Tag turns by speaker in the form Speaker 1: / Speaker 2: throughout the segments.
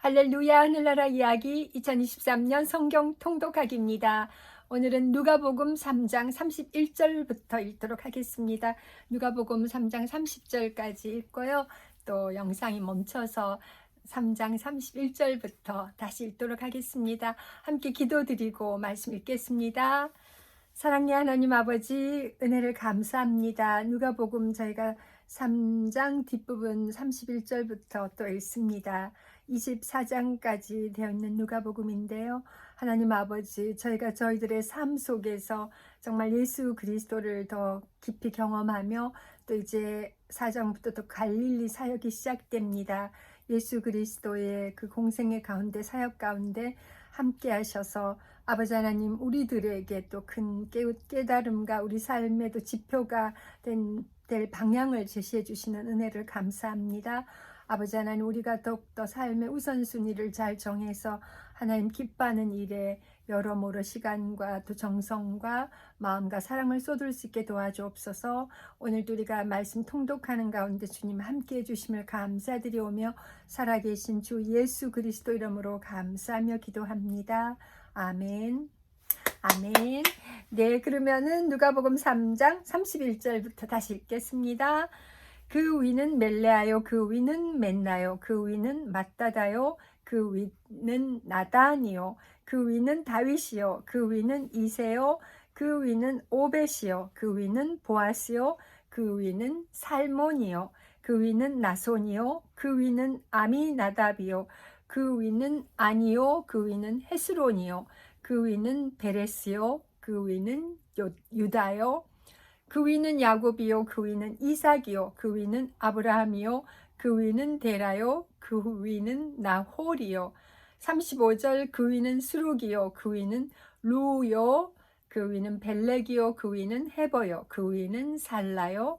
Speaker 1: 할렐루야 하늘나라 이야기 2023년 성경 통독하기입니다. 오늘은 누가복음 3장 31절부터 읽도록 하겠습니다. 누가복음 3장 30절까지 읽고요. 또 영상이 멈춰서 3장 31절부터 다시 읽도록 하겠습니다. 함께 기도드리고 말씀 읽겠습니다. 사랑의 하나님 아버지, 은혜를 감사합니다. 누가복음 저희가 3장 뒷부분 31절부터 또 읽습니다. 24장까지 되어 있는 누가복음인데요. 하나님 아버지, 저희들의 삶 속에서 정말 예수 그리스도를 더 깊이 경험하며 또 이제 4장부터 또 갈릴리 사역이 시작됩니다. 예수 그리스도의 그 공생의 가운데, 사역 가운데 함께 하셔서 아버지 하나님, 우리들에게 또 큰 깨달음과 우리 삶에도 지표가 될 방향을 제시해 주시는 은혜를 감사합니다. 아버지 하나님, 우리가 더욱더 삶의 우선순위를 잘 정해서 하나님 기뻐하는 일에 여러모로 시간과 또 정성과 마음과 사랑을 쏟을 수 있게 도와주옵소서. 오늘도 우리가 말씀 통독하는 가운데 주님 함께해 주심을 감사드리오며 살아계신 주 예수 그리스도 이름으로 감사하며 기도합니다. 아멘. 아멘. 네, 그러면은 누가복음 3장 31절부터 다시 읽겠습니다. 그 위는 멜레아요, 그 위는 맨나요, 그 위는 맏다다요, 그 위는 나단이요, 그 위는 다윗이요, 그 위는 이세요, 그 위는 오벳이요, 그 위는 보아스요, 그 위는 살몬이요, 그 위는 나손이요, 그 위는 아미나답이요, 그 위는 아니요, 그 위는 헤스론이요, 그 위는 베레스요, 그 위는 유다요, 그 위는 야곱이요, 그 위는 이삭이요, 그 위는 아브라함이요, 그 위는 데라요, 그 위는 나홀이요. 35절 그 위는 스룩이요, 그 위는 루요, 그 위는 벨렉이요, 그 위는 헤버요, 그 위는 살라요,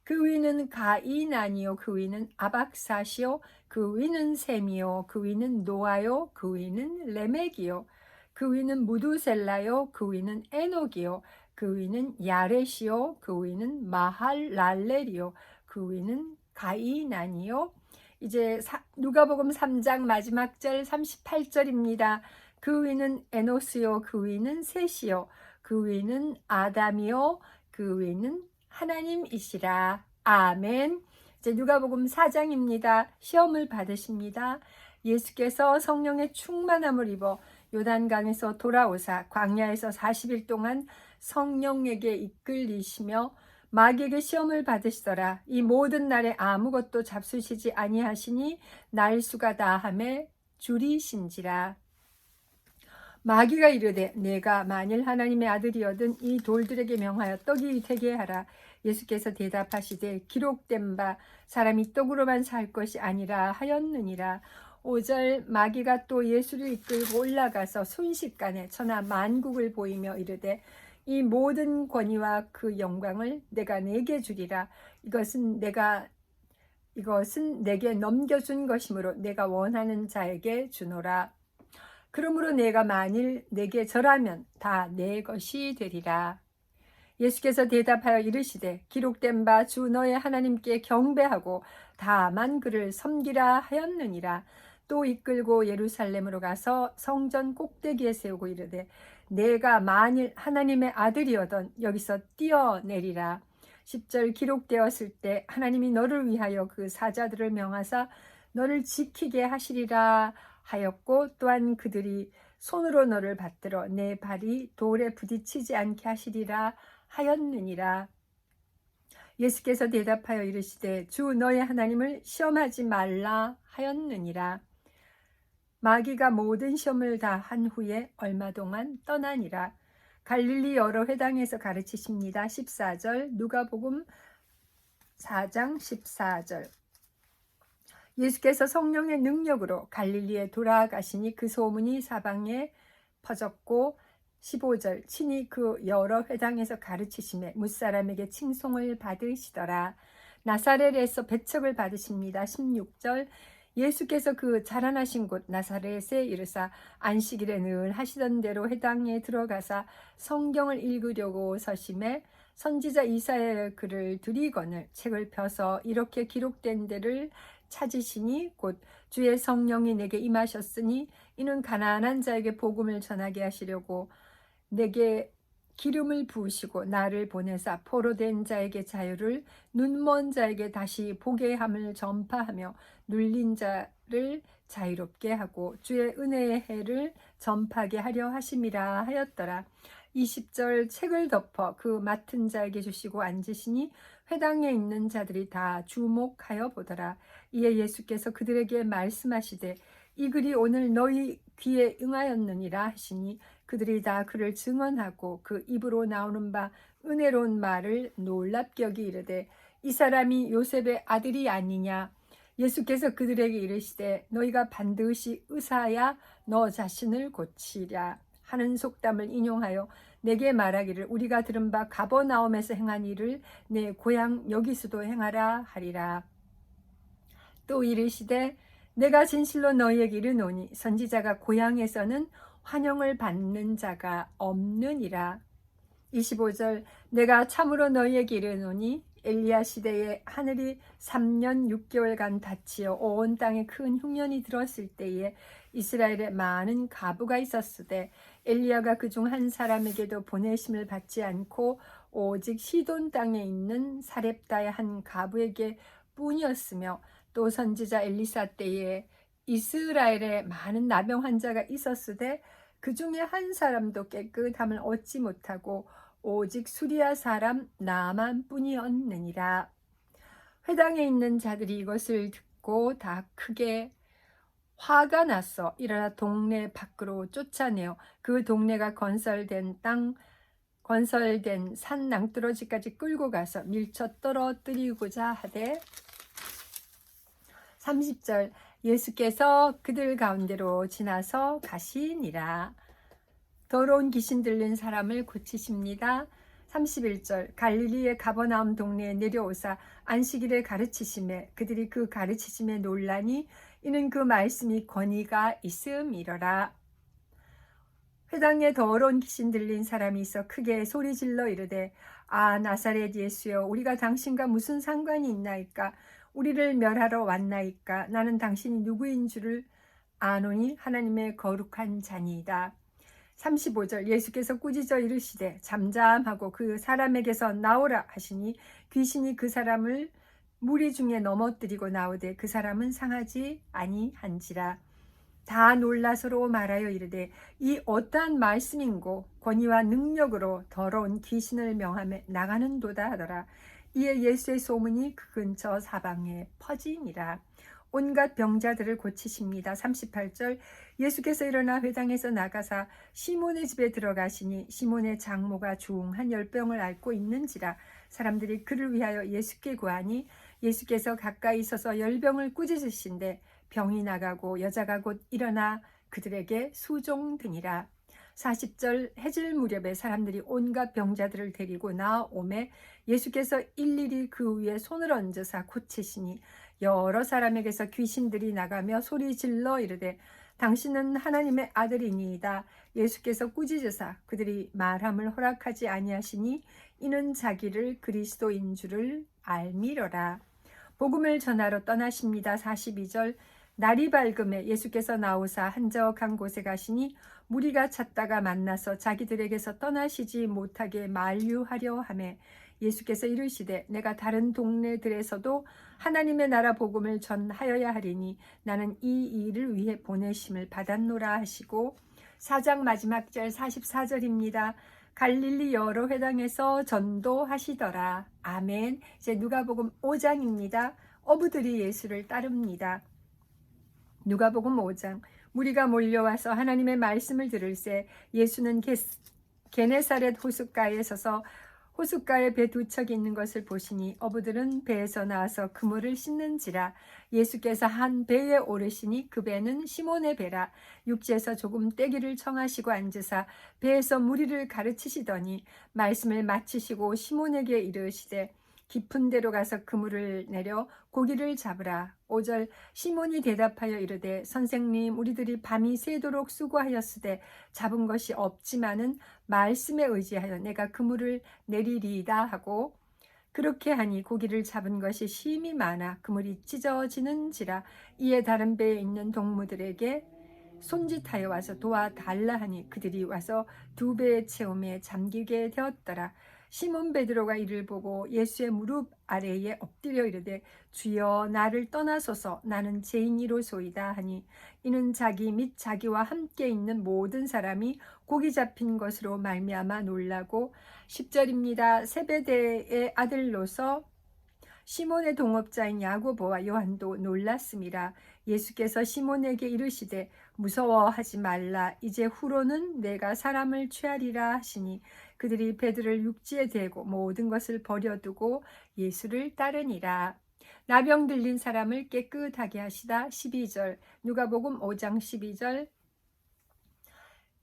Speaker 1: 그 위는 가이난이요, 그 위는 아박사시요, 그 위는 셈이요, 그 위는 노아요, 그 위는 레멕이요, 그 위는 무두셀라요, 그 위는 에녹이요, 그 위는 야렛이요, 그 위는 마할랄렐이요, 그 위는 가이난이요. 이제 누가복음 3장 마지막 절 38절입니다. 그 위는 에노스요, 그 위는 셋이요, 그 위는 아담이요, 그 위는 하나님이시라. 아멘. 이제 누가복음 4장입니다. 시험을 받으십니다. 예수께서 성령의 충만함을 입어 요단강에서 돌아오사 광야에서 40일 동안 성령에게 이끌리시며 마귀에게 시험을 받으시더라. 이 모든 날에 아무것도 잡수시지 아니하시니 날수가 다함에 줄이신지라. 마귀가 이르되 내가 만일 하나님의 아들이거든 이 돌들에게 명하여 떡이 되게 하라. 예수께서 대답하시되 기록된 바 사람이 떡으로만 살 것이 아니라 하였느니라. 5절 마귀가 또 예수를 이끌고 올라가서 순식간에 천하 만국을 보이며 이르되 이 모든 권위와 그 영광을 내가 네게 주리라. 이것은 내게 넘겨준 것이므로 내가 원하는 자에게 주노라. 그러므로 내가 만일 내게 절하면 다 내 것이 되리라. 예수께서 대답하여 이르시되 기록된 바 주 너의 하나님께 경배하고 다만 그를 섬기라 하였느니라. 또 이끌고 예루살렘으로 가서 성전 꼭대기에 세우고 이르되 내가 만일 하나님의 아들이어던 여기서 뛰어내리라. 10절 기록되었을 때 하나님이 너를 위하여 그 사자들을 명하사 너를 지키게 하시리라 하였고 또한 그들이 손으로 너를 받들어 내 발이 돌에 부딪히지 않게 하시리라 하였느니라. 예수께서 대답하여 이르시되 주 너의 하나님을 시험하지 말라 하였느니라. 마귀가 모든 시험을 다 한 후에 얼마 동안 떠나니라. 갈릴리 여러 회당에서 가르치십니다. 14절 누가복음 4장 14절 예수께서 성령의 능력으로 갈릴리에 돌아가시니 그 소문이 사방에 퍼졌고 15절 친히 그 여러 회당에서 가르치심에 무사람에게 칭송을 받으시더라. 나사렛에서 배척을 받으십니다. 16절 예수께서 그 자라나신 곳 나사렛에 이르사 안식일에 늘 하시던 대로 회당에 들어가사 성경을 읽으려고 서심에 선지자 이사야의 글을 두리거늘 책을 펴서 이렇게 기록된 데를 찾으시니 곧 주의 성령이 내게 임하셨으니 이는 가난한 자에게 복음을 전하게 하시려고 내게 기름을 부으시고 나를 보내사 포로된 자에게 자유를 눈먼 자에게 다시 보게 함을 전파하며 눌린 자를 자유롭게 하고 주의 은혜의 해를 전파하게 하려 하심이라 하였더라. 20절 책을 덮어 그 맡은 자에게 주시고 앉으시니 회당에 있는 자들이 다 주목하여 보더라. 이에 예수께서 그들에게 말씀하시되 이 글이 오늘 너희 귀에 응하였느니라 하시니 그들이 다 그를 증언하고 그 입으로 나오는 바 은혜로운 말을 놀랍게 여기 이르되 이 사람이 요셉의 아들이 아니냐. 예수께서 그들에게 이르시되 너희가 반드시 의사야 너 자신을 고치랴 하는 속담을 인용하여 내게 말하기를 우리가 들은 바 가버나움에서 행한 일을 내 고향 여기서도 행하라 하리라. 또 이르시되 내가 진실로 너희에게 이르노니 선지자가 고향에서는 환영을 받는 자가 없느니라. 25절 내가 참으로 너희에게 이르노니 엘리야 시대에 하늘이 3년 6개월간 닫히어 온 땅에 큰 흉년이 들었을 때에 이스라엘에 많은 가부가 있었으되 엘리야가 그중 한 사람에게도 보내심을 받지 않고 오직 시돈 땅에 있는 사렙다의 한 가부에게 뿐이었으며 또 선지자 엘리사 때에 이스라엘에 많은 나병 환자가 있었으되 그 중에 한 사람도 깨끗함을 얻지 못하고 오직 수리아 사람 나만 뿐이었느니라. 회당에 있는 자들이 이것을 듣고 다 크게 화가 났어 일어나 동네 밖으로 쫓아내어 그 동네가 건설된 산 낭떠러지까지 끌고 가서 밀쳐 떨어뜨리고자 하되 30절 예수께서 그들 가운데로 지나서 가시니라. 더러운 귀신 들린 사람을 고치십니다. 31절 갈릴리의 가버나움 동네에 내려오사 안식일에 가르치심에 그들이 그 가르치심에 놀라니 이는 그 말씀이 권위가 있음이러라. 회당에 더러운 귀신 들린 사람이 있어 크게 소리질러 이르되 아 나사렛 예수여 우리가 당신과 무슨 상관이 있나이까 우리를 멸하러 왔나이까 나는 당신이 누구인 줄을 아노니 하나님의 거룩한 자니이다. 35절 예수께서 꾸짖어 이르시되 잠잠하고 그 사람에게서 나오라 하시니 귀신이 그 사람을 무리 중에 넘어뜨리고 나오되 그 사람은 상하지 아니한지라. 다 놀라 서로 말하여 이르되 이 어떠한 말씀인고 권위와 능력으로 더러운 귀신을 명하며 나가는도다 하더라. 이에 예수의 소문이 그 근처 사방에 퍼지니라. 온갖 병자들을 고치십니다. 38절 예수께서 일어나 회당에서 나가사 시몬의 집에 들어가시니 시몬의 장모가 중한 열병을 앓고 있는지라. 사람들이 그를 위하여 예수께 구하니 예수께서 가까이 서서 열병을 꾸짖으신데 병이 나가고 여자가 곧 일어나 그들에게 수종드니라. 40절 해질 무렵에 사람들이 온갖 병자들을 데리고 나오매 예수께서 일일이 그 위에 손을 얹으사 고치시니 여러 사람에게서 귀신들이 나가며 소리질러 이르되 당신은 하나님의 아들이니이다. 예수께서 꾸짖으사 그들이 말함을 허락하지 아니하시니 이는 자기를 그리스도인 줄을 알미러라. 복음을 전하러 떠나십니다. 42절 날이 밝음에 예수께서 나오사 한적한 곳에 가시니 무리가 찾다가 만나서 자기들에게서 떠나시지 못하게 만류하려 하매 예수께서 이르시되 내가 다른 동네들에서도 하나님의 나라 복음을 전하여야 하리니 나는 이 일을 위해 보내심을 받았노라 하시고 4장 마지막 절 44절입니다. 갈릴리 여러 회당에서 전도하시더라. 아멘. 이제 누가복음 5장입니다. 어부들이 예수를 따릅니다. 누가복음 5장 무리가 몰려와서 하나님의 말씀을 들을새 예수는 게네사렛 호숫가에 서서 호숫가에 배 두 척이 있는 것을 보시니 어부들은 배에서 나와서 그물을 씻는지라. 예수께서 한 배에 오르시니 그 배는 시몬의 배라. 육지에서 조금 떼기를 청하시고 앉으사 배에서 무리를 가르치시더니 말씀을 마치시고 시몬에게 이르시되 깊은 데로 가서 그물을 내려 고기를 잡으라. 5절 시몬이 대답하여 이르되 선생님 우리들이 밤이 새도록 수고하였으되 잡은 것이 없지만은 말씀에 의지하여 내가 그물을 내리리이다 하고 그렇게 하니 고기를 잡은 것이 심히 많아 그물이 찢어지는지라. 이에 다른 배에 있는 동무들에게 손짓하여 와서 도와달라 하니 그들이 와서 두 배의 채움에 잠기게 되었더라. 시몬 베드로가 이를 보고 예수의 무릎 아래에 엎드려 이르되 주여 나를 떠나소서 나는 죄인이로소이다 하니, 이는 자기 및 자기와 함께 있는 모든 사람이 고기 잡힌 것으로 말미암아 놀라고, 10절입니다. 세베대의 아들로서 시몬의 동업자인 야고보와 요한도 놀랐습니다. 예수께서 시몬에게 이르시되 무서워하지 말라. 이제 후로는 내가 사람을 취하리라 하시니, 그들이 베드로를 육지에 대고 모든 것을 버려두고 예수를 따르니라. 나병 들린 사람을 깨끗하게 하시다. 12절. 누가복음 5장 12절.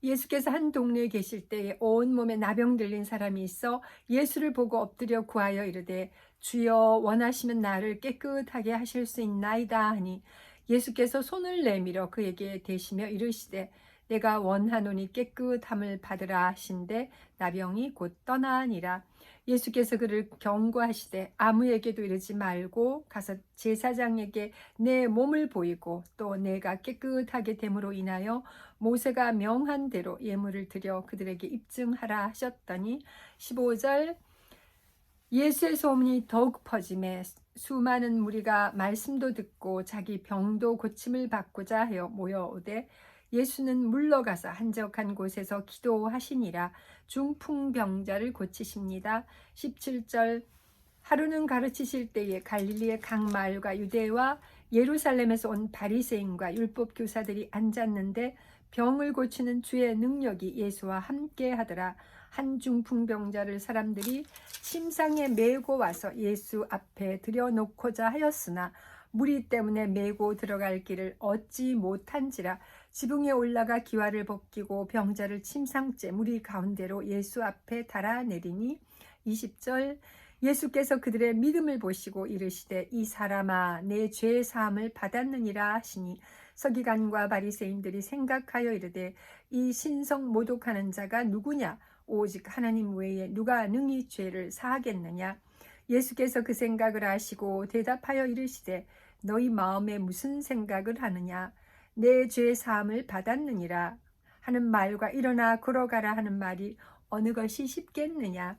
Speaker 1: 예수께서 한 동네에 계실 때에 온몸에 나병 들린 사람이 있어 예수를 보고 엎드려 구하여 이르되 주여 원하시면 나를 깨끗하게 하실 수 있나이다 하니, 예수께서 손을 내밀어 그에게 대시며 이르시되 내가 원하노니 깨끗함을 받으라 하신대 나병이 곧 떠나니라. 예수께서 그를 경고하시되 아무에게도 이르지 말고 가서 제사장에게 내 몸을 보이고 또 내가 깨끗하게 됨으로 인하여 모세가 명한 대로 예물을 드려 그들에게 입증하라 하셨더니, 15절. 예수의 소문이 더욱 퍼짐에 수많은 무리가 말씀도 듣고 자기 병도 고침을 받고자 하여 모여오되, 예수는 물러가서 한적한 곳에서 기도하시니라. 중풍병자를 고치십니다. 17절. 하루는 가르치실 때에 갈릴리의 각 마을과 유대와 예루살렘에서 온 바리새인과 율법 교사들이 앉았는데 병을 고치는 주의 능력이 예수와 함께 하더라. 한 중풍병자를 사람들이 침상에 메고 와서 예수 앞에 들여놓고자 하였으나 무리 때문에 메고 들어갈 길을 얻지 못한지라. 지붕에 올라가 기와를 벗기고 병자를 침상째 무리 가운데로 예수 앞에 달아내리니, 20절. 예수께서 그들의 믿음을 보시고 이르시되 이 사람아 내 죄 사함을 받았느니라 하시니, 서기관과 바리새인들이 생각하여 이르되 이 신성 모독하는 자가 누구냐? 오직 하나님 외에 누가 능히 죄를 사하겠느냐? 예수께서 그 생각을 아시고 대답하여 이르시되 너희 마음에 무슨 생각을 하느냐? 내 죄 사함을 받았느니라 하는 말과 일어나 걸어가라 하는 말이 어느 것이 쉽겠느냐?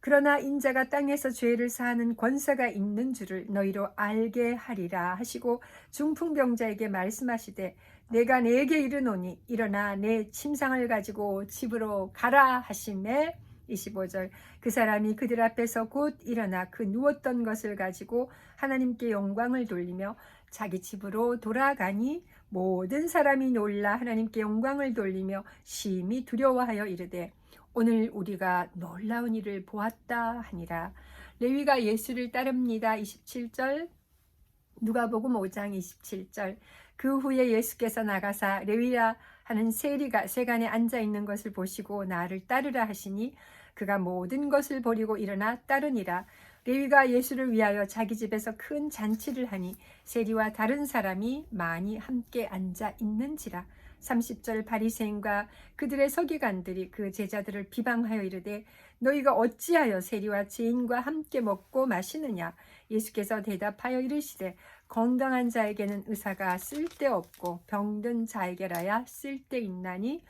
Speaker 1: 그러나 인자가 땅에서 죄를 사하는 권세가 있는 줄을 너희로 알게 하리라 하시고 중풍병자에게 말씀하시되 내가 네게 이르노니 일어나 내 침상을 가지고 집으로 가라 하시매, 25절. 그 사람이 그들 앞에서 곧 일어나 그 누웠던 것을 가지고 하나님께 영광을 돌리며 자기 집으로 돌아가니, 모든 사람이 놀라 하나님께 영광을 돌리며 심히 두려워하여 이르되 오늘 우리가 놀라운 일을 보았다 하니라. 레위가 예수를 따릅니다. 27절. 누가복음 5장 27절. 그 후에 예수께서 나가사 레위라 하는 세리가 세간에 앉아 있는 것을 보시고 나를 따르라 하시니 그가 모든 것을 버리고 일어나 따르니라. 레위가 예수를 위하여 자기 집에서 큰 잔치를 하니 세리와 다른 사람이 많이 함께 앉아 있는지라. 30절. 바리새인과 그들의 서기관들이 그 제자들을 비방하여 이르되 너희가 어찌하여 세리와 죄인과 함께 먹고 마시느냐? 예수께서 대답하여 이르시되 건강한 자에게는 의사가 쓸데없고 병든 자에게라야 쓸데있나니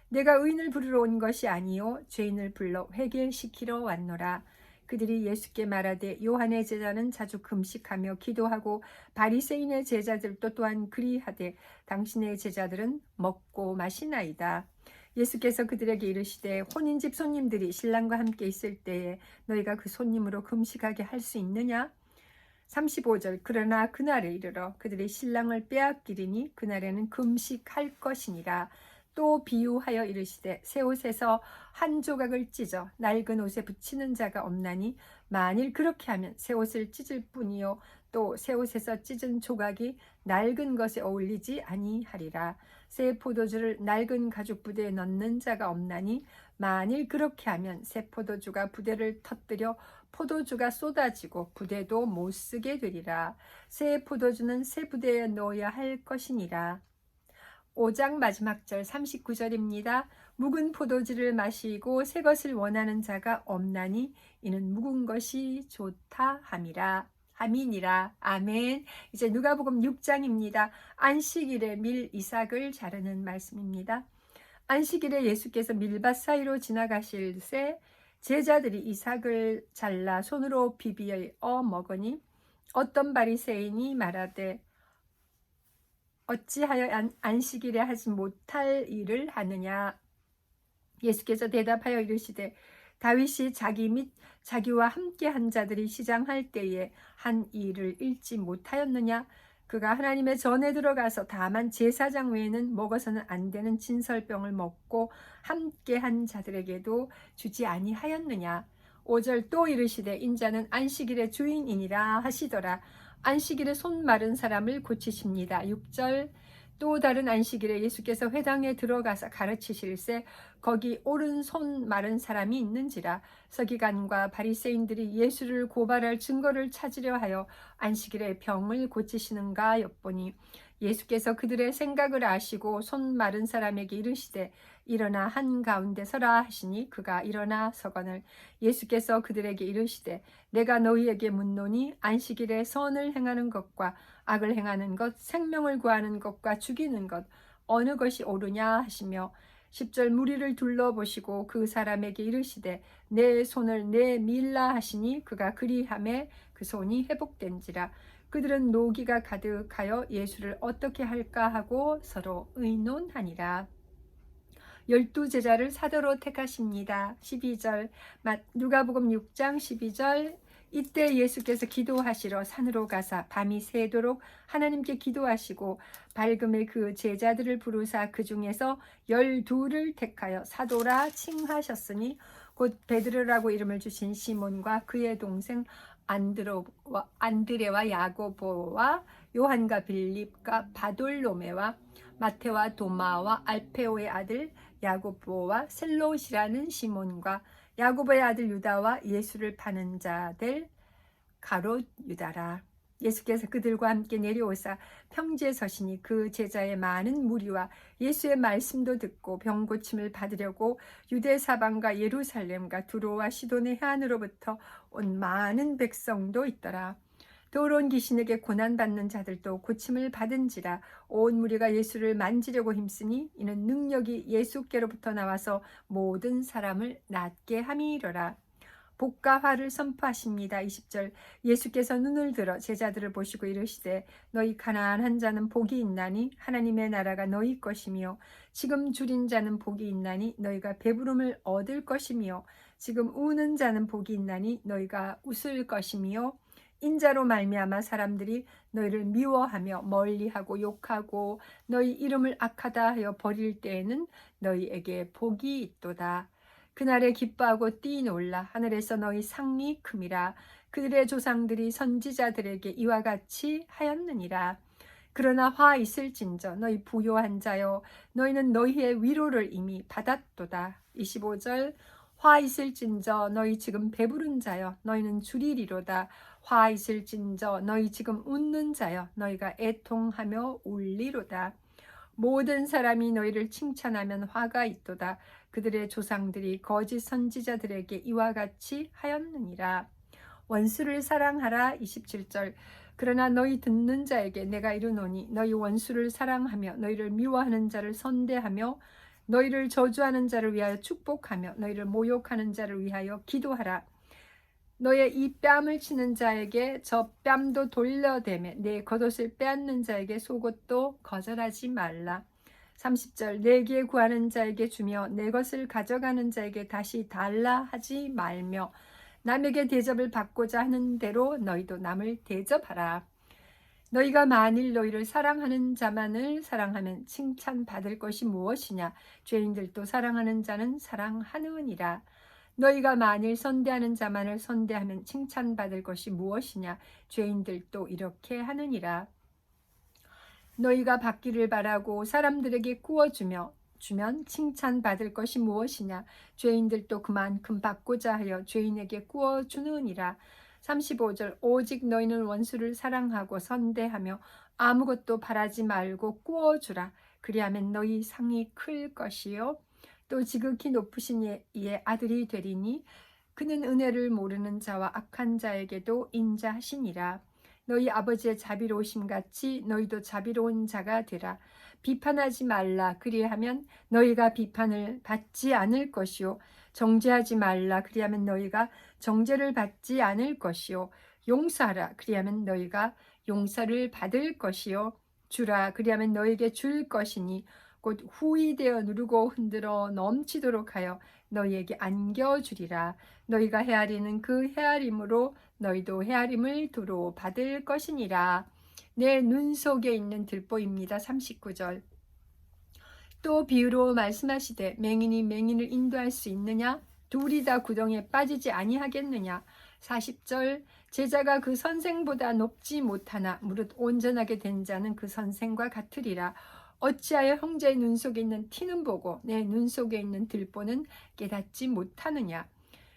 Speaker 1: 내가 의인을 부르러 온 것이 아니요 죄인을 불러 회개시키러 왔노라. 그들이 예수께 말하되 요한의 제자는 자주 금식하며 기도하고 바리새인의 제자들도 또한 그리하되 당신의 제자들은 먹고 마시나이다. 예수께서 그들에게 이르시되 혼인집 손님들이 신랑과 함께 있을 때에 너희가 그 손님으로 금식하게 할 수 있느냐? 35절. 그러나 그날에 이르러 그들이 신랑을 빼앗기리니 그날에는 금식할 것이니라. 또 비유하여 이르시되 새 옷에서 한 조각을 찢어 낡은 옷에 붙이는 자가 없나니 만일 그렇게 하면 새 옷을 찢을 뿐이요 또 새 옷에서 찢은 조각이 낡은 것에 어울리지 아니하리라. 새 포도주를 낡은 가죽 부대에 넣는 자가 없나니 만일 그렇게 하면 새 포도주가 부대를 터뜨려 포도주가 쏟아지고 부대도 못 쓰게 되리라. 새 포도주는 새 부대에 넣어야 할 것이니라. 5장 마지막 절 39절입니다. 묵은 포도주를 마시고 새 것을 원하는 자가 없나니 이는 묵은 것이 좋다 함이니라. 아멘. 이제 누가복음 6장입니다. 안식일에 밀 이삭을 자르는 말씀입니다. 안식일에 예수께서 밀밭 사이로 지나가실 새 제자들이 이삭을 잘라 손으로 비비어 먹으니 어떤 바리새인이 말하되 어찌하여 안식일에 하지 못할 일을 하느냐. 예수께서 대답하여 이르시되 다윗이 자기 및 자기와 함께 한 자들이 시장할 때에 한 일을 잃지 못하였느냐. 그가 하나님의 전에 들어가서 다만 제사장 외에는 먹어서는 안 되는 진설병을 먹고 함께 한 자들에게도 주지 아니하였느냐. 5절 또 이르시되 인자는 안식일의 주인이니라 하시더라. 안식일에 손 마른 사람을 고치십니다. 6절 또 다른 안식일에 예수께서 회당에 들어가서 가르치실세 거기 오른손 마른 사람이 있는지라. 서기관과 바리새인들이 예수를 고발할 증거를 찾으려 하여 안식일에 병을 고치시는가 엿보니 예수께서 그들의 생각을 아시고 손 마른 사람에게 이르시되 일어나 한가운데 서라 하시니 그가 일어나 서거늘 예수께서 그들에게 이르시되 내가 너희에게 묻노니 안식일에 선을 행하는 것과 악을 행하는 것, 생명을 구하는 것과 죽이는 것 어느 것이 옳으냐 하시며 10절 무리를 둘러보시고 그 사람에게 이르시되 내 손을 내밀라 하시니 그가 그리하매 그 손이 회복된지라. 그들은 노기가 가득하여 예수를 어떻게 할까 하고 서로 의논하니라. 12제자를 사도로 택하십니다. 12절 누가복음 6장 12절 이때 예수께서 기도하시러 산으로 가사 밤이 새도록 하나님께 기도하시고 밝음에 그 제자들을 부르사 그 중에서 12를 택하여 사도라 칭하셨으니 곧 베드로라고 이름을 주신 시몬과 그의 동생 안드레와 야고보와 요한과 빌립과 바돌로메와 마테와 도마와 알페오의 아들 야고보와 셀롯이라는 시몬과 야고보의 아들 유다와 예수를 파는 자들 가롯 유다라. 예수께서 그들과 함께 내려오사 평지에 서시니 그 제자의 많은 무리와 예수의 말씀도 듣고 병 고침을 받으려고 유대 사방과 예루살렘과 두로와 시돈의 해안으로부터 온 많은 백성도 있더라. 더러운 귀신에게 고난받는 자들도 고침을 받은지라. 온 무리가 예수를 만지려고 힘쓰니 이는 능력이 예수께로부터 나와서 모든 사람을 낫게 함이로라. 복과 화를 선포하십니다. 20절 예수께서 눈을 들어 제자들을 보시고 이르시되 너희 가난한 자는 복이 있나니 하나님의 나라가 너희 것이며 지금 줄인 자는 복이 있나니 너희가 배부름을 얻을 것이며 지금 우는 자는 복이 있나니 너희가 웃을 것이며 인자로 말미암아 사람들이 너희를 미워하며 멀리하고 욕하고 너희 이름을 악하다 하여 버릴 때에는 너희에게 복이 있도다. 그날에 기뻐하고 뛰놀라 하늘에서 너희 상이 큼이라. 그들의 조상들이 선지자들에게 이와 같이 하였느니라. 그러나 화 있을진저 너희 부요한 자여 너희는 너희의 위로를 이미 받았도다. 25절 화 있을진저 너희 지금 배부른 자여 너희는 줄이리로다. 화 있을진저 너희 지금 웃는 자여 너희가 애통하며 울리로다. 모든 사람이 너희를 칭찬하면 화가 있도다. 그들의 조상들이 거짓 선지자들에게 이와 같이 하였느니라. 원수를 사랑하라. 27절 그러나 너희 듣는 자에게 내가 이르노니 너희 원수를 사랑하며 너희를 미워하는 자를 선대하며 너희를 저주하는 자를 위하여 축복하며 너희를 모욕하는 자를 위하여 기도하라. 너의 이 뺨을 치는 자에게 저 뺨도 돌려대매 내 겉옷을 빼앗는 자에게 속옷도 거절하지 말라. 30절 내게 구하는 자에게 주며 내 것을 가져가는 자에게 다시 달라 하지 말며 남에게 대접을 받고자 하는 대로 너희도 남을 대접하라. 너희가 만일 너희를 사랑하는 자만을 사랑하면 칭찬받을 것이 무엇이냐. 죄인들도 사랑하는 자는 사랑하느니라. 너희가 만일 선대하는 자만을 선대하면 칭찬받을 것이 무엇이냐. 죄인들도 이렇게 하느니라. 너희가 받기를 바라고 사람들에게 주면 칭찬받을 것이 무엇이냐. 죄인들도 그만큼 받고자 하여 죄인에게 구워주느니라. 35절 오직 너희는 원수를 사랑하고 선대하며 아무것도 바라지 말고 구워주라. 그리하면 너희 상이 클 것이요 또 지극히 높으신 이의 아들이 되리니 그는 은혜를 모르는 자와 악한 자에게도 인자하시니라. 너희 아버지의 자비로우심 같이 너희도 자비로운 자가 되라. 비판하지 말라. 그리하면 너희가 비판을 받지 않을 것이요 정죄하지 말라. 그리하면 너희가 정죄를 받지 않을 것이요 용서하라. 그리하면 너희가 용서를 받을 것이요 주라. 그리하면 너희에게 줄 것이니 곧 후히 되어 누르고 흔들어 넘치도록 하여 너희에게 안겨주리라. 너희가 헤아리는 그 헤아림으로 너희도 헤아림을 도로 받을 것이니라. 내 눈 속에 있는 들보입니다. 39절. 또 비유로 말씀하시되 맹인이 맹인을 인도할 수 있느냐? 둘이 다 구덩이에 빠지지 아니하겠느냐? 40절. 제자가 그 선생보다 높지 못하나 무릇 온전하게 된 자는 그 선생과 같으리라. 어찌하여 형제의 눈 속에 있는 티는 보고 내 눈 속에 있는 들보는 깨닫지 못하느냐?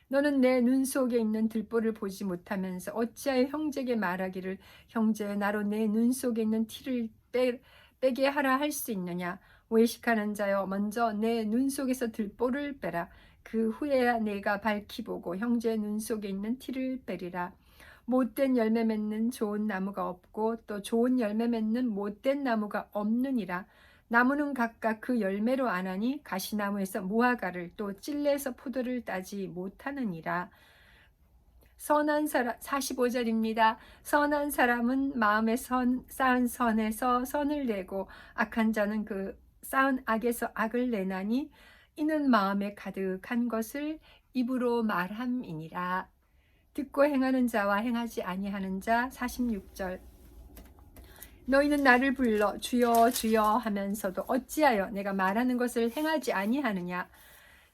Speaker 1: 너는 내 눈 속에 있는 들보를 보지 못하면서 어찌하여 형제에게 말하기를 형제 나로 내 눈 속에 있는 티를 빼게 하라 할 수 있느냐? 외식하는 자여 먼저 내 눈 속에서 들보를 빼라. 그 후에야 내가 밝히 보고 형제의 눈 속에 있는 티를 빼리라. 못된 열매 맺는 좋은 나무가 없고 또 좋은 열매 맺는 못된 나무가 없느니라. 나무는 각각 그 열매로 아나니 가시나무에서 무화과를 또 찔레에서 포도를 따지 못하느니라. 선한 사람 45절입니다. 선한 사람은 마음에 쌓은 선에서 선을 내고 악한 자는 그 쌓은 악에서 악을 내나니 이는 마음에 가득한 것을 입으로 말함이니라. 듣고 행하는 자와 행하지 아니하는 자 46절. 너희는 나를 불러 주여 주여 하면서도 어찌하여 내가 말하는 것을 행하지 아니하느냐?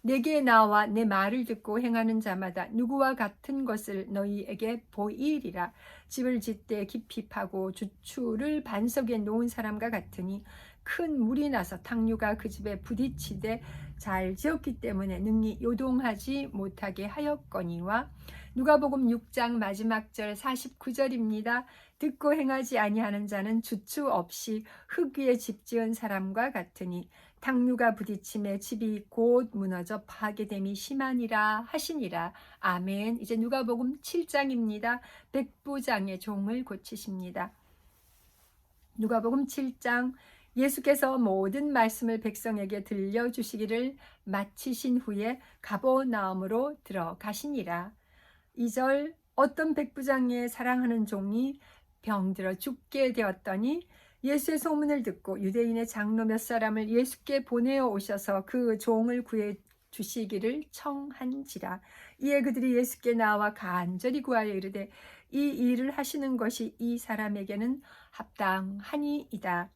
Speaker 1: 내게 나와 내 말을 듣고 행하는 자마다 누구와 같은 것을 너희에게 보이리라. 집을 짓되 깊이 파고 주추를 반석에 놓은 사람과 같으니 큰 물이 나서 탕류가 그 집에 부딪히되 잘 지었기 때문에 능히 요동하지 못하게 하였거니와. 누가복음 6장 마지막 절 49절입니다. 듣고 행하지 아니하는 자는 주추 없이 흙 위에 집 지은 사람과 같으니 탕류가 부딪힘에 집이 곧 무너져 파괴됨이 심하니라 하시니라. 아멘. 이제 누가복음 7장입니다. 백부장의 종을 고치십니다. 누가복음 7장. 예수께서 모든 말씀을 백성에게 들려주시기를 마치신 후에 가버나움으로 들어가시니라. 2절. 어떤 백부장의 사랑하는 종이 병들어 죽게 되었더니 예수의 소문을 듣고 유대인의 장로 몇 사람을 예수께 보내어 오셔서 그 종을 구해 주시기를 청한지라. 이에 그들이 예수께 나와 간절히 구하여 이르되 이 일을 하시는 것이 이 사람에게는 합당하니이다.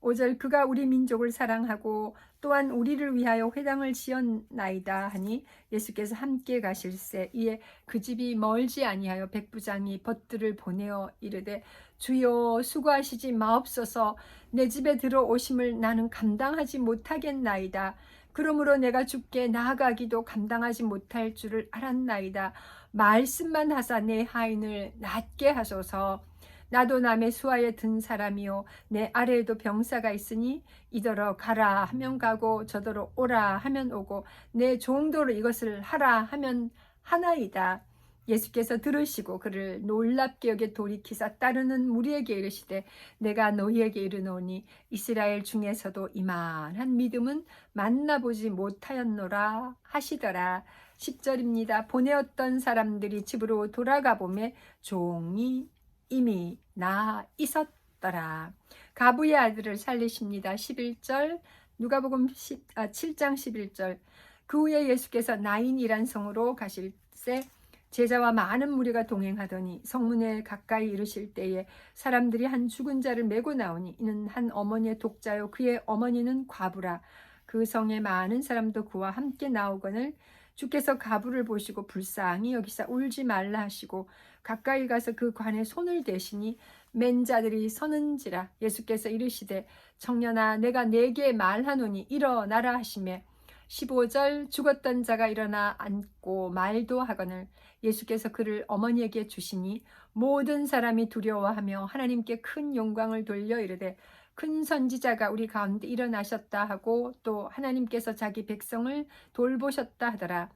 Speaker 1: 5절. 그가 우리 민족을 사랑하고 또한 우리를 위하여 회당을 지었나이다 하니 예수께서 함께 가실새 이에 그 집이 멀지 아니하여 백부장이 벗들을 보내어 이르되 주여 수고하시지 마옵소서. 내 집에 들어오심을 나는 감당하지 못하겠나이다. 그러므로 내가 주께 나아가기도 감당하지 못할 줄을 알았나이다. 말씀만 하사 내 하인을 낫게 하소서. 나도 남의 수하에 든 사람이요 내 아래에도 병사가 있으니 이더러 가라 하면 가고 저더러 오라 하면 오고 내 종도로 이것을 하라 하면 하나이다. 예수께서 들으시고 그를 놀랍게 여겨 돌이키사 따르는 무리에게 이르시되 내가 너희에게 이르노니 이스라엘 중에서도 이만한 믿음은 만나보지 못하였노라 하시더라. 10절입니다. 보내었던 사람들이 집으로 돌아가 보매 종이 이미 나 있었더라. 가부의 아들을 살리십니다. 11절. 누가복음 7장 11절. 그 후에 예수께서 나인이란 성으로 가실새 제자와 많은 무리가 동행하더니 성문에 가까이 이르실 때에 사람들이 한 죽은 자를 메고 나오니 이는 한 어머니의 독자요 그의 어머니는 과부라. 그 성에 많은 사람도 그와 함께 나오거늘 주께서 가부를 보시고 불쌍히 여기사 울지 말라 하시고 가까이 가서 그 관에 손을 대시니 맨 자들이 서는지라. 예수께서 이르시되 청년아 내가 네게 말하노니 일어나라 하시매 15절. 죽었던 자가 일어나 앉고 말도 하거늘 예수께서 그를 어머니에게 주시니 모든 사람이 두려워하며 하나님께 큰 영광을 돌려 이르되 큰 선지자가 우리 가운데 일어나셨다 하고 또 하나님께서 자기 백성을 돌보셨다 하더라.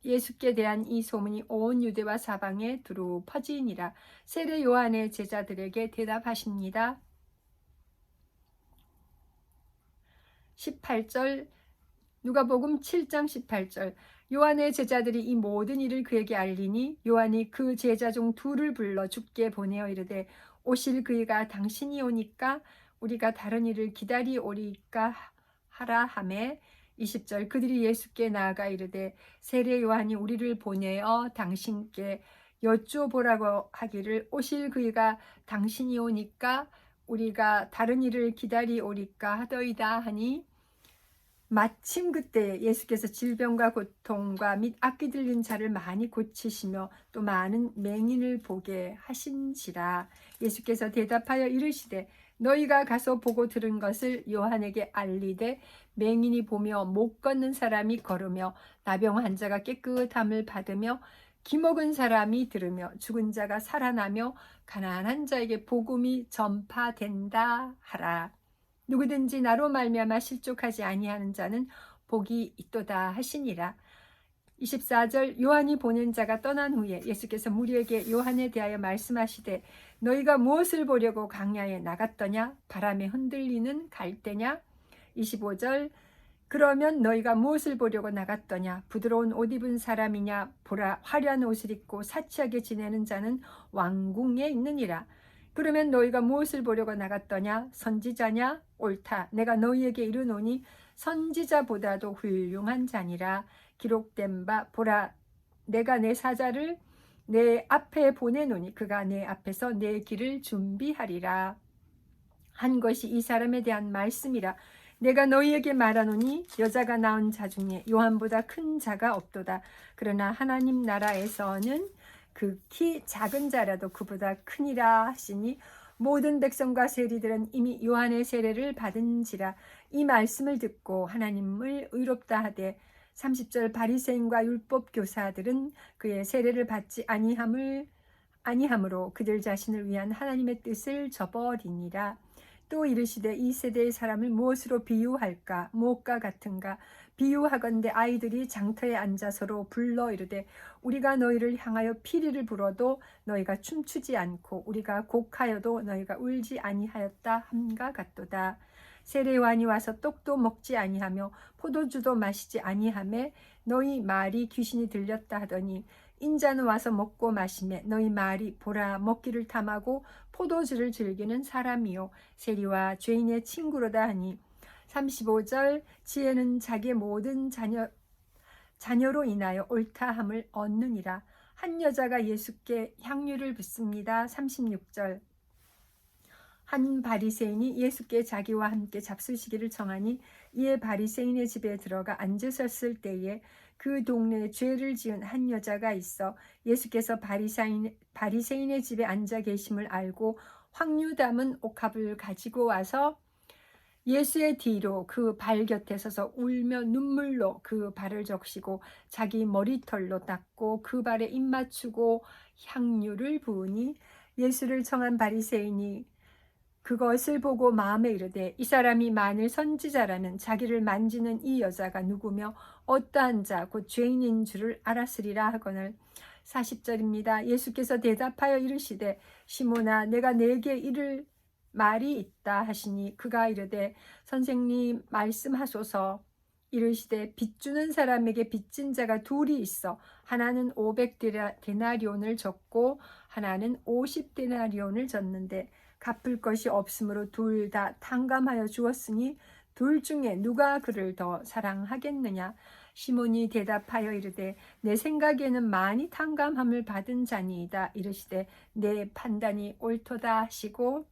Speaker 1: 예수께 대한 이 소문이 온 유대와 사방에 두루 퍼지니라. 세례 요한의 제자들에게 대답하십니다. 18절 누가복음 7장 18절 요한의 제자들이 이 모든 일을 그에게 알리니 요한이 그 제자 중 둘을 불러 주께 보내어 이르되 오실 그이가 당신이 오니까 우리가 다른 일을 기다리오리까 하라 하매 20절 그들이 예수께 나아가 이르되 세례 요한이 우리를 보내어 당신께 여쭈어보라고 하기를 오실 그이가 당신이 오니까 우리가 다른 일을 기다리오리까 하더이다 하니 마침 그때 예수께서 질병과 고통과 및 악기 들린 자를 많이 고치시며 또 많은 맹인을 보게 하신지라. 예수께서 대답하여 이르시되 너희가 가서 보고 들은 것을 요한에게 알리되 맹인이 보며 못 걷는 사람이 걸으며 나병 환자가 깨끗함을 받으며 기먹은 사람이 들으며 죽은 자가 살아나며 가난한 자에게 복음이 전파된다 하라. 누구든지 나로 말미암아 실족하지 아니하는 자는 복이 있도다 하시니라. 24절 요한이 보낸 자가 떠난 후에 예수께서 무리에게 요한에 대하여 말씀하시되 너희가 무엇을 보려고 광야에 나갔더냐? 바람에 흔들리는 갈대냐? 25절 그러면 너희가 무엇을 보려고 나갔더냐? 부드러운 옷 입은 사람이냐? 보라 화려한 옷을 입고 사치하게 지내는 자는 왕궁에 있느니라. 그러면 너희가 무엇을 보려고 나갔더냐? 선지자냐? 옳다. 내가 너희에게 이르노니 선지자보다도 훌륭한 자니라. 기록된 바 보라 내가 내 사자를 내 앞에 보내노니 그가 내 앞에서 내 길을 준비하리라. 한 것이 이 사람에 대한 말씀이라. 내가 너희에게 말하노니 여자가 낳은 자 중에 요한보다 큰 자가 없도다. 그러나 하나님 나라에서는 극히 작은 자라도 그보다 크니라 하시니 모든 백성과 세리들은 이미 요한의 세례를 받은지라. 이 말씀을 듣고 하나님을 의롭다 하되 30절 바리새인과 율법 교사들은 그의 세례를 받지 아니함으로 그들 자신을 위한 하나님의 뜻을 저버리니라. 또 이르시되 이 세대의 사람을 무엇으로 비유할까? 무엇과 같은가? 비유하건대 아이들이 장터에 앉아 서로 불러 이르되 우리가 너희를 향하여 피리를 불어도 너희가 춤추지 않고 우리가 곡하여도 너희가 울지 아니하였다 함과 같도다. 세례 요한이 와서 떡도 먹지 아니하며 포도주도 마시지 아니하매 너희 말이 귀신이 들렸다 하더니 인자는 와서 먹고 마시매 너희 말이 보라 먹기를 탐하고 포도주를 즐기는 사람이요 세리와 죄인의 친구로다 하니 35절 지혜는 자기의 모든 자녀로 인하여 옳다함을 얻느니라. 한 여자가 예수께 향유를 붓습니다. 36절 한 바리새인이 예수께 자기와 함께 잡수시기를 청하니 이에 바리새인의 집에 들어가 앉으셨을 때에 그 동네에 죄를 지은 한 여자가 있어 예수께서 바리새인의 집에 앉아 계심을 알고 황유 담은 옥합을 가지고 와서 예수의 뒤로 그 발 곁에 서서 울며 눈물로 그 발을 적시고 자기 머리털로 닦고 그 발에 입 맞추고 향유를 부으니 예수를 청한 바리새인이 그것을 보고 마음에 이르되 이 사람이 만일 선지자라면 자기를 만지는 이 여자가 누구며 어떠한 자 곧 죄인인 줄을 알았으리라 하거늘 40절입니다. 예수께서 대답하여 이르시되 시몬아 내가 네게 이를 말이 있다 하시니 그가 이르되 선생님 말씀하소서. 이르시되 빚주는 사람에게 빚진 자가 둘이 있어 하나는 500데나리온을 졌고 하나는 50데나리온을 졌는데 갚을 것이 없으므로 둘 다 탕감하여 주었으니 둘 중에 누가 그를 더 사랑하겠느냐. 시몬이 대답하여 이르되 내 생각에는 많이 탕감함을 받은 자니이다. 이르시되 내 판단이 옳도다 하시고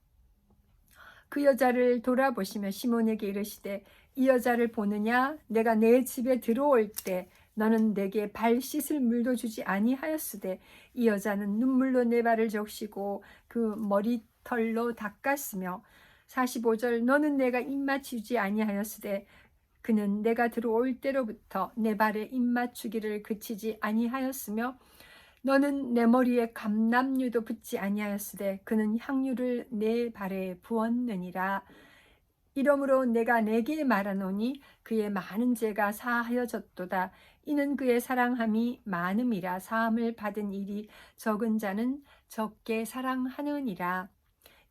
Speaker 1: 그 여자를 돌아보시며 시몬에게 이르시되 이 여자를 보느냐? 내가 내 집에 들어올 때 너는 내게 발 씻을 물도 주지 아니하였으되 이 여자는 눈물로 내 발을 적시고 그 머리털로 닦았으며 45절 너는 내가 입맞추지 아니하였으되 그는 내가 들어올 때로부터 내 발에 입맞추기를 그치지 아니하였으며 너는 내 머리에 감람류도 붙지 아니하였으되 그는 향유를 내 발에 부었느니라. 이러므로 내가 내게 말하노니 그의 많은 죄가 사하여졌도다. 이는 그의 사랑함이 많음이라. 사함을 받은 일이 적은 자는 적게 사랑하느니라.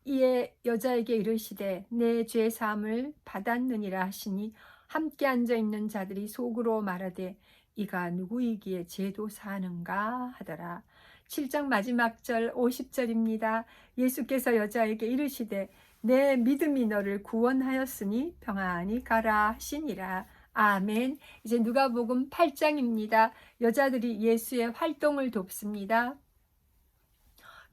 Speaker 1: 이에 여자에게 이르시되 내 죄 사함을 받았느니라 하시니 함께 앉아 있는 자들이 속으로 말하되 이가 누구이기에 죄도 사는가 하더라. 7장 마지막 절 50절입니다. 예수께서 여자에게 이르시되 내 믿음이 너를 구원하였으니 평안히 가라 하시니라. 아멘. 이제 누가복음 8장입니다. 여자들이 예수의 활동을 돕습니다.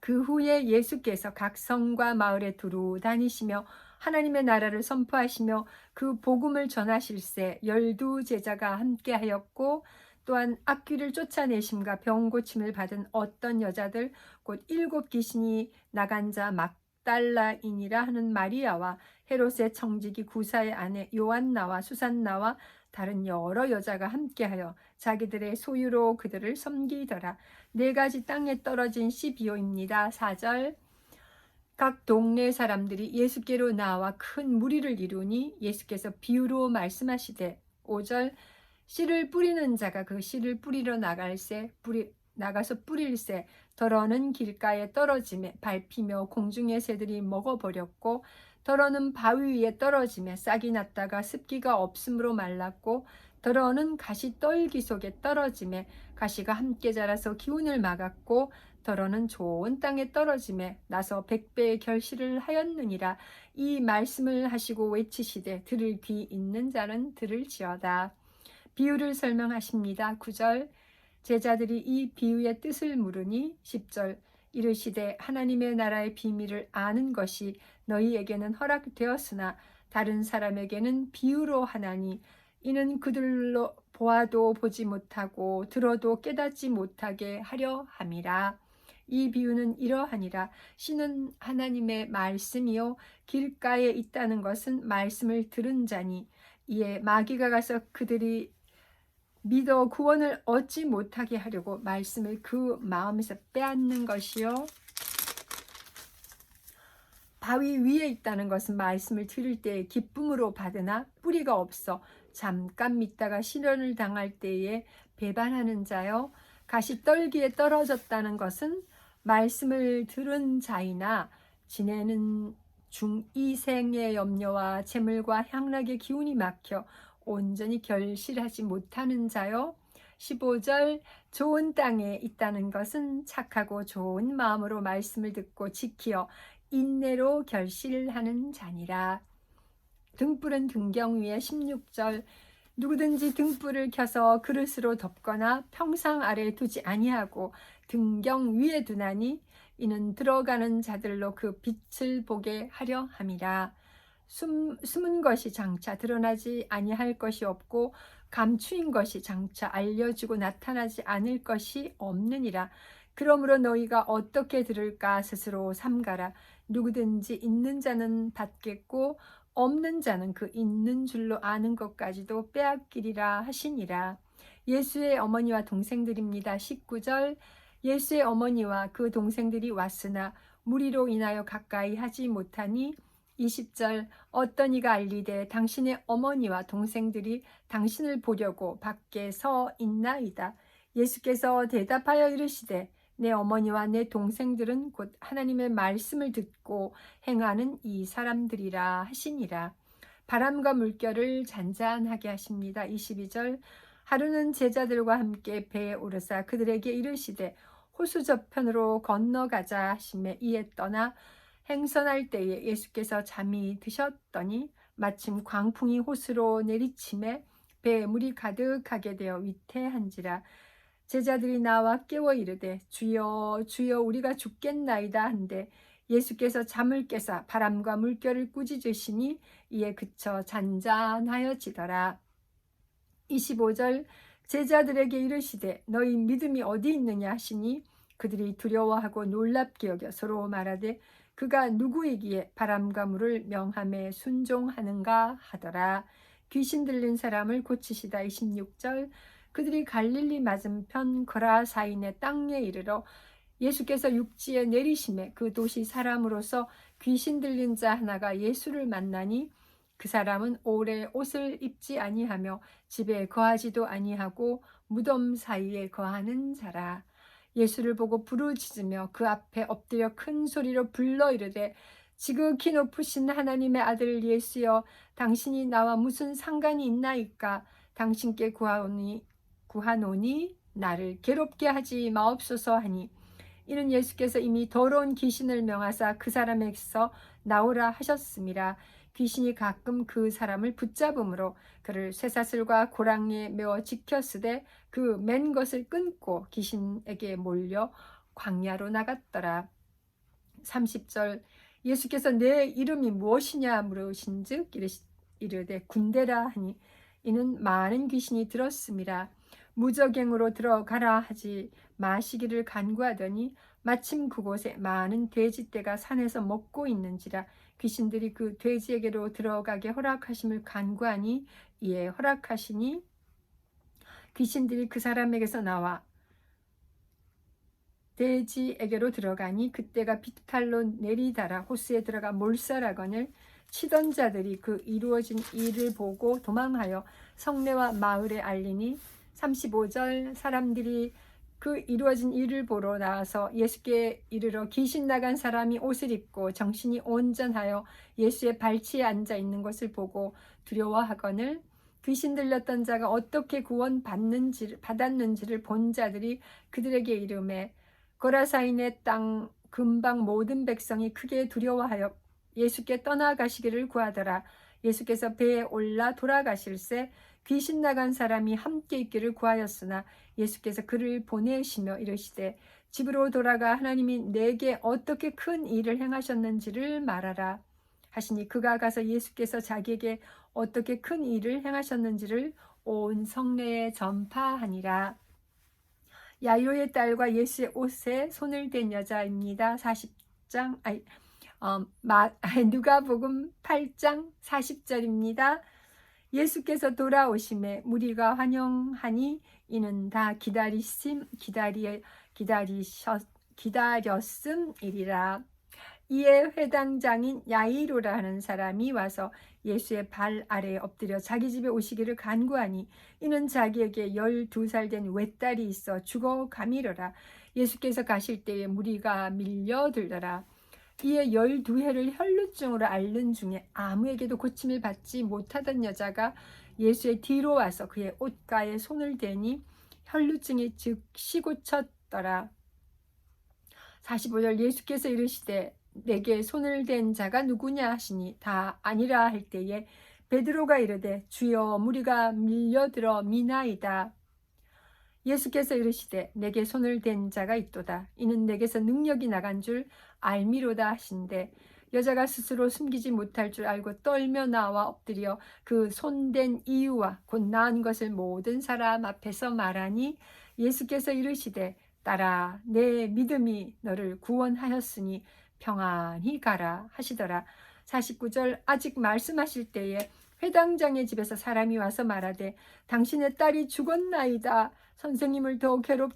Speaker 1: 그 후에 예수께서 각 성과 마을에 두루 다니시며 하나님의 나라를 선포하시며 그 복음을 전하실세 12제자가 함께하였고, 또한 악귀를 쫓아내심과 병 고침을 받은 어떤 여자들 곧 7귀신이 나간 자 막달라인이라 하는 마리아와 헤롯의 청지기 구사의 아내 요한나와 수산나와 다른 여러 여자가 함께하여 자기들의 소유로 그들을 섬기더라. 4가지 땅에 떨어진 씨 비유입니다. 4절. 각 동네 사람들이 예수께로 나와 큰 무리를 이루니 예수께서 비유로 말씀하시되 5절. 씨를 뿌리는 자가 그 씨를 뿌리러 나가서 뿌릴새 더러는 길가에 떨어짐에 밟히며 공중의 새들이 먹어버렸고, 더러는 바위 위에 떨어짐에 싹이 났다가 습기가 없으므로 말랐고, 더러는 가시 떨기 속에 떨어짐에 가시가 함께 자라서 기운을 막았고, 더러는 좋은 땅에 떨어짐에 나서 100배의 결실을 하였느니라. 이 말씀을 하시고 외치시되 들을 귀 있는 자는 들을지어다. 비유를 설명하십니다. 9절. 제자들이 이 비유의 뜻을 물으니 10절. 이르시되 하나님의 나라의 비밀을 아는 것이 너희에게는 허락되었으나 다른 사람에게는 비유로 하나니 이는 그들로 보아도 보지 못하고 들어도 깨닫지 못하게 하려 함이라. 이 비유는 이러하니라. 씨는 하나님의 말씀이요 길가에 있다는 것은 말씀을 들은 자니, 이에 마귀가 가서 그들이 믿어 구원을 얻지 못하게 하려고 말씀을 그 마음에서 빼앗는 것이요, 바위 위에 있다는 것은 말씀을 들을 때에 기쁨으로 받으나 뿌리가 없어 잠깐 믿다가 시련을 당할 때에 배반하는 자요, 가시떨기에 떨어졌다는 것은 말씀을 들은 자이나 지내는 중 이생의 염려와 재물과 향락의 기운이 막혀 온전히 결실하지 못하는 자요. 15절. 좋은 땅에 있다는 것은 착하고 좋은 마음으로 말씀을 듣고 지키어 인내로 결실하는 자니라. 등불은 등경 위에 16절. 누구든지 등불을 켜서 그릇으로 덮거나 평상 아래에 두지 아니하고 등경 위에 두나니 이는 들어가는 자들로 그 빛을 보게 하려 함이라. 숨은 것이 장차 드러나지 아니할 것이 없고 감추인 것이 장차 알려지고 나타나지 않을 것이 없느니라. 그러므로 너희가 어떻게 들을까 스스로 삼가라. 누구든지 있는 자는 받겠고 없는 자는 그 있는 줄로 아는 것까지도 빼앗기리라 하시니라. 예수의 어머니와 동생들입니다. 19절. 예수의 어머니와 그 동생들이 왔으나 무리로 인하여 가까이 하지 못하니 20절. 어떤 이가 알리되 당신의 어머니와 동생들이 당신을 보려고 밖에 서 있나이다. 예수께서 대답하여 이르시되 내 어머니와 내 동생들은 곧 하나님의 말씀을 듣고 행하는 이 사람들이라 하시니라. 바람과 물결을 잔잔하게 하십니다. 22절. 하루는 제자들과 함께 배에 오르사 그들에게 이르시되 호수 저편으로 건너가자 하시매 이에 떠나 행선할 때에 예수께서 잠이 드셨더니 마침 광풍이 호수로 내리침에 배에 물이 가득하게 되어 위태한지라. 제자들이 나와 깨워 이르되 주여 주여 우리가 죽겠나이다 한데 예수께서 잠을 깨사 바람과 물결을 꾸짖으시니 이에 그쳐 잔잔하여지더라. 25절. 제자들에게 이르시되 너희 믿음이 어디 있느냐 하시니 그들이 두려워하고 놀랍게 여겨 서로 말하되 그가 누구이기에 바람과 물을 명함에 순종하는가 하더라. 귀신 들린 사람을 고치시다. 26절. 그들이 갈릴리 맞은편 거라사인의 땅에 이르러 예수께서 육지에 내리심에 그 도시 사람으로서 귀신 들린 자 하나가 예수를 만나니 그 사람은 오래 옷을 입지 아니하며 집에 거하지도 아니하고 무덤 사이에 거하는 자라. 예수를 보고 부르짖으며 그 앞에 엎드려 큰 소리로 불러 이르되 지극히 높으신 하나님의 아들 예수여, 당신이 나와 무슨 상관이 있나이까? 당신께 구하노니 나를 괴롭게 하지 마옵소서 하니, 이는 예수께서 이미 더러운 귀신을 명하사 그 사람에게서 나오라 하셨음이라. 귀신이 가끔 그 사람을 붙잡음으로 그를 쇠사슬과 고랑이에 메어 지켰으되 그 맨 것을 끊고 귀신에게 몰려 광야로 나갔더라. 30절. 예수께서 내 이름이 무엇이냐 물으신즉 이르되 군대라 하니, 이는 많은 귀신이 들었음이라. 무저갱으로 들어가라 하지 마시기를 간구하더니 마침 그곳에 많은 돼지떼가 산에서 먹고 있는지라. 귀신들이 그 돼지에게로 들어가게 허락하심을 간구하니 이에 허락하시니 귀신들이 그 사람에게서 나와 돼지에게로 들어가니 그때가 빗칼로 내리달아 호수에 들어가 몰살하거늘 치던 자들이 그 이루어진 일을 보고 도망하여 성내와 마을에 알리니, 35절. 사람들이 그 이루어진 일을 보러 나와서 예수께 이르러 귀신 나간 사람이 옷을 입고 정신이 온전하여 예수의 발치에 앉아 있는 것을 보고 두려워하거늘 귀신 들렸던 자가 어떻게 받았는지를 본 자들이 그들에게 이르매 거라사인의 땅 근방 모든 백성이 크게 두려워하여 예수께 떠나가시기를 구하더라. 예수께서 배에 올라 돌아가실새 귀신 나간 사람이 함께 있기를 구하였으나 예수께서 그를 보내시며 이르시되 집으로 돌아가 하나님이 내게 어떻게 큰 일을 행하셨는지를 말하라 하시니, 그가 가서 예수께서 자기에게 어떻게 큰 일을 행하셨는지를 온 성내에 전파하니라. 야이로의 딸과 예수의 옷에 손을 댄 여자입니다. 40장 누가복음 8장 40절입니다. 예수께서 돌아오심에 무리가 환영하니 이는 다 기다렸음이리라. 이에 회당장인 야이로라 하는 사람이 와서 예수의 발 아래에 엎드려 자기 집에 오시기를 간구하니, 이는 자기에게 12살 된 외딸이 있어 죽어가미러라. 예수께서 가실 때에 무리가 밀려들더라. 이에 12해를 혈루증으로 앓는 중에 아무에게도 고침을 받지 못하던 여자가 예수의 뒤로 와서 그의 옷가에 손을 대니 혈루증이 즉시 고쳤더라. 45절. 예수께서 이르시되 내게 손을 댄 자가 누구냐 하시니 다 아니라 할 때에 베드로가 이르되 주여, 무리가 밀려들어 미나이다. 예수께서 이르시되 내게 손을 댄 자가 있도다. 이는 내게서 능력이 나간 줄 알미로다 하신대, 여자가 스스로 숨기지 못할 줄 알고 떨며 나와 엎드려 그 손댄 이유와 곧 나은 것을 모든 사람 앞에서 말하니, 예수께서 이르시되 딸아, 내 믿음이 너를 구원하였으니 평안히 가라 하시더라. 49절. 아직 말씀하실 때에 회당장의 집에서 사람이 와서 말하되 당신의 딸이 죽었나이다. 선생님을 더 괴롭게